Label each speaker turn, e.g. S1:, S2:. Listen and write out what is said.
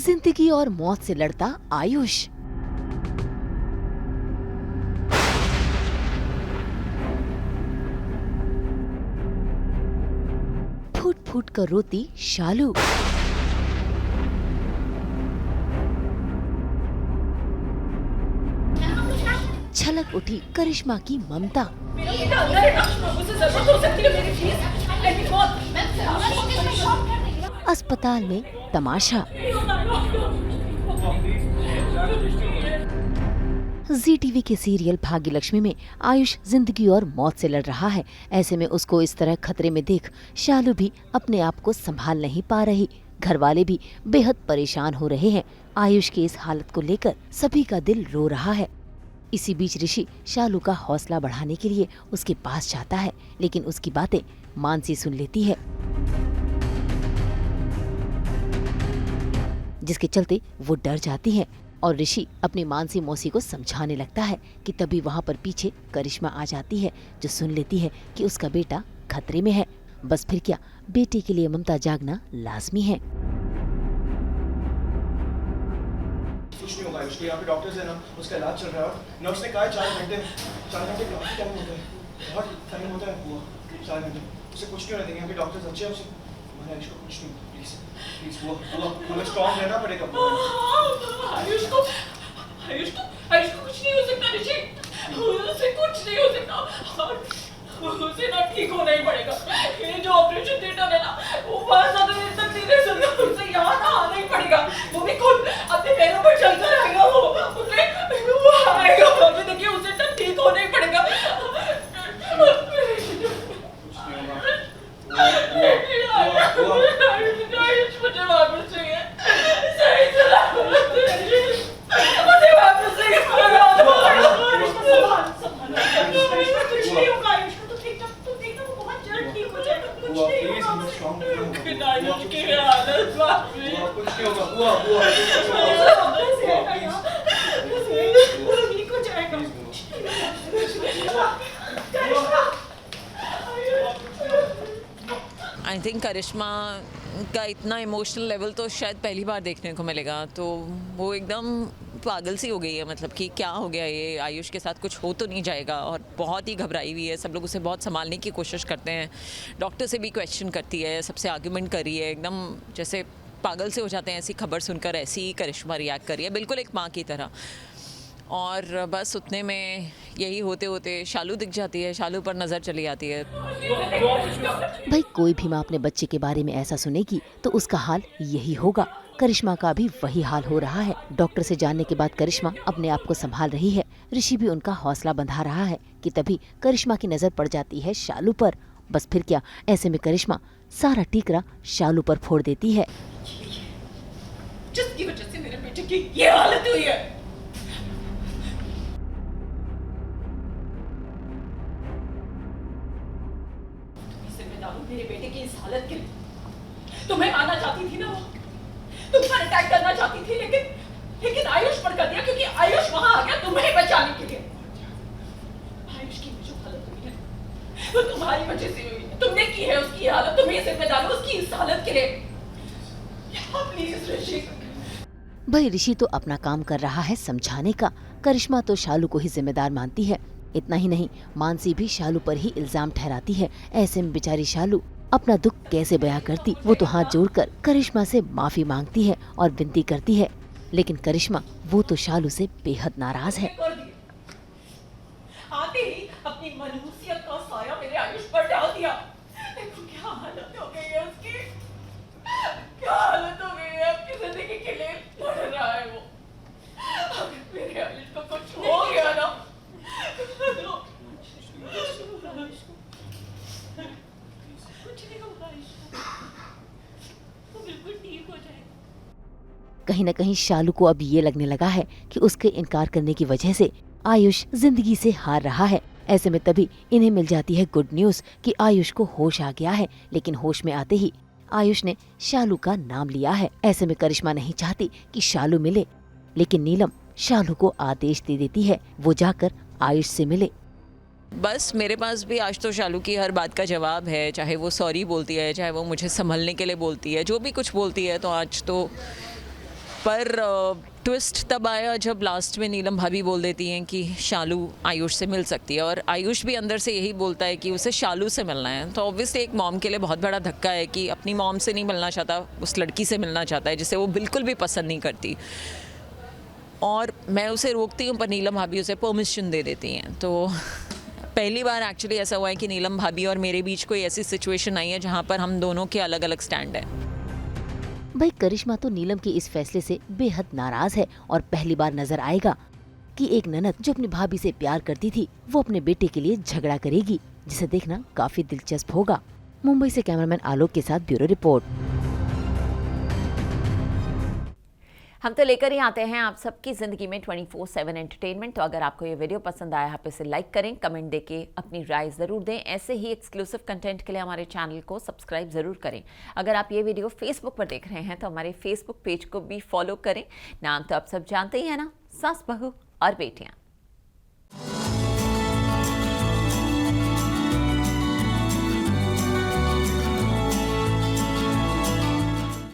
S1: जिंदगी और मौत से लड़ता आयुष। फूट फूट कर रोती शालू। छलक उठी करिश्मा की ममता। अस्पताल में तमाशा। जी टीवी के सीरियल भाग्यलक्ष्मी में आयुष जिंदगी और मौत से लड़ रहा है। ऐसे में उसको इस तरह खतरे में देख शालू भी अपने आप को संभाल नहीं पा रही। घर वाले भी बेहद परेशान हो रहे हैं। आयुष की इस हालत को लेकर सभी का दिल रो रहा है। इसी बीच ऋषि शालू का हौसला बढ़ाने के लिए उसके पास जाता है, लेकिन उसकी बातें मानसी सुन लेती है, जिसके चलते वो डर जाती है और ऋषि अपनी मानसी मौसी को समझाने लगता है कि तभी वहाँ पर पीछे करिश्मा आ जाती है, जो सुन लेती है कि उसका बेटा खतरे में है। बस फिर क्या, बेटे के लिए ममता जागना लाजमी है।
S2: कुछ नहीं होगा, उसके यहाँ पे डॉक्टर्स है ना, उसका इलाज चल रहा है और नर्स ने कहा है 4 घंटे काफी टाइम होता है, बहुत टाइम होता है वो 4 घंटे, उसे कुछ नहीं होने देंगे। यहाँ के डॉक्टर्स अच्छे हैं, उसे हमारे आयुष को कुछ नहीं, प्लीज प्लीज वो हमें स्ट्रॉन्ग रहना पड़ेगा।
S3: आयुष को कुछ नहीं हो सकता ऋषि, उसे कुछ नहीं हो सकता, उसे ना ठीक होना ही पड़ेगा। ये जो ऑपरेशन थिएटर है ना, वो बहुत ज्यादा देर तक नहीं रह सकता, उसे यहाँ ना आना ही पड़ेगा। वो भी खुद अपने पैरों पर चलता रहेगा, वो आएगा, अभी देखिए उसे तो ठीक होना ही पड़ेगा। मुझे वापस चाहिए, सही सलामत मुझे वापस चाहिए।
S4: आई थिंक करिश्मा का इतना इमोशनल लेवल तो शायद पहली बार देखने को मिलेगा। तो वो एकदम पागल सी हो गई है, मतलब कि क्या हो गया, ये आयुष के साथ कुछ हो तो नहीं जाएगा, और बहुत ही घबराई हुई है। सब लोग उसे बहुत संभालने की कोशिश करते हैं, डॉक्टर से भी क्वेश्चन करती है, सबसे आर्ग्यूमेंट कर रही है, एकदम जैसे पागल से हो जाते हैं। ऐसी खबर सुनकर ऐसी ही करिश्मा रिएक्ट कर रही है, बिल्कुल एक माँ की तरह। और बस उतने में यही होते होते शालू दिख जाती है, शालू पर नज़र चली आती है।
S1: भाई कोई भी माँ अपने बच्चे के बारे में ऐसा सुनेगी तो उसका हाल यही होगा। करिश्मा का भी वही हाल हो रहा है। डॉक्टर से जानने के बाद करिश्मा अपने आप को संभाल रही है। ऋषि भी उनका हौसला बंधा रहा है कि तभी करिश्मा की नजर पड़ जाती है शालू पर। बस फिर क्या, ऐसे में करिश्मा सारा टीकरा शालू पर फोड़ देती है।
S3: जिसकी वजह से मेरे बेटे की ये हालत हुई है। मेरे बेटे की इस हालत के लिए तुम्हें आना चाहती थी ना, वो तुम पर अटैक करना चाहती थी, लेकिन आयुष पर कर दिया, क्योंकि आयुष वहां आ गया तुम्हें बचाने के लिए। आयुष की जो हालत हुई है वो तुम्हारी वजह से हुई है, तुमने की है उसकी हालत, तुम्हें जिम्मेदार हो उसकी इस हालत के लिए। प्लीज ऋषि।
S1: भाई ऋषि तो अपना काम कर रहा है समझाने का, करिश्मा तो शालू को ही जिम्मेदार मानती है। इतना ही नहीं, मानसी भी शालू पर ही इल्जाम ठहराती है। ऐसे में बेचारी शालू अपना दुख कैसे बयां करती। वो तो हाथ जोड़कर करिश्मा से माफी मांगती है और विनती करती है, लेकिन करिश्मा वो तो शालू से बेहद नाराज है।
S3: आते ही अपनी मनहूसियत का साया मेरे आयुष पर डाल दिया। देखो क्या हालत हो गई है उसकी, क्या हालत हो गई है। अपनी जिंदगी के लिए लड़ रहा है वो। अगर मेरे आयुष को कुछ हो गया ना,
S1: कहीं न कहीं शालू को अब ये लगने लगा है कि उसके इनकार करने की वजह से आयुष जिंदगी से हार रहा है। ऐसे में तभी इन्हें मिल जाती है गुड न्यूज कि आयुष को होश आ गया है। लेकिन होश में आते ही आयुष ने शालू का नाम लिया है। ऐसे में करिश्मा नहीं चाहती कि शालू मिले, लेकिन नीलम शालू को आदेश दे देती है वो जाकर आयुष से मिले।
S4: बस मेरे पास भी आज तो शालू की हर बात का जवाब है, चाहे वो सॉरी बोलती है, चाहे वो मुझे संभलने के लिए बोलती है, जो भी कुछ बोलती है, तो आज तो पर ट्विस्ट तब आया जब लास्ट में नीलम भाभी बोल देती हैं कि शालू आयुष से मिल सकती है, और आयुष भी अंदर से यही बोलता है कि उसे शालू से मिलना है। तो ऑब्वियसली एक मॉम के लिए बहुत बड़ा धक्का है कि अपनी मॉम से नहीं मिलना चाहता, उस लड़की से मिलना चाहता है जिसे वो बिल्कुल भी पसंद नहीं करती, और मैं उसे रोकती हूँ पर नीलम भाभी उसे परमिशन दे देती हैं। तो पहली बार एक्चुअली ऐसा हुआ है कि नीलम भाभी और मेरे बीच कोई ऐसी सिचुएशन आई है जहाँ पर हम दोनों के अलग अलग स्टैंड है।
S1: भाई करिश्मा तो नीलम के इस फैसले से बेहद नाराज है और पहली बार नजर आएगा कि एक ननद जो अपनी भाभी से प्यार करती थी वो अपने बेटे के लिए झगड़ा करेगी, जिसे देखना काफी दिलचस्प होगा। मुंबई से कैमरामैन आलोक के साथ ब्यूरो रिपोर्ट।
S5: हम तो लेकर ही आते हैं आप सबकी ज़िंदगी में 24/7 एंटरटेनमेंट। तो अगर आपको ये वीडियो पसंद आया आप इसे लाइक करें, कमेंट देके अपनी राय ज़रूर दें। ऐसे ही एक्सक्लूसिव कंटेंट के लिए हमारे चैनल को सब्सक्राइब ज़रूर करें। अगर आप ये वीडियो फेसबुक पर देख रहे हैं तो हमारे फेसबुक पेज को भी फॉलो करें। नाम तो आप सब जानते ही हैं ना, सास बहू और बेटियाँ।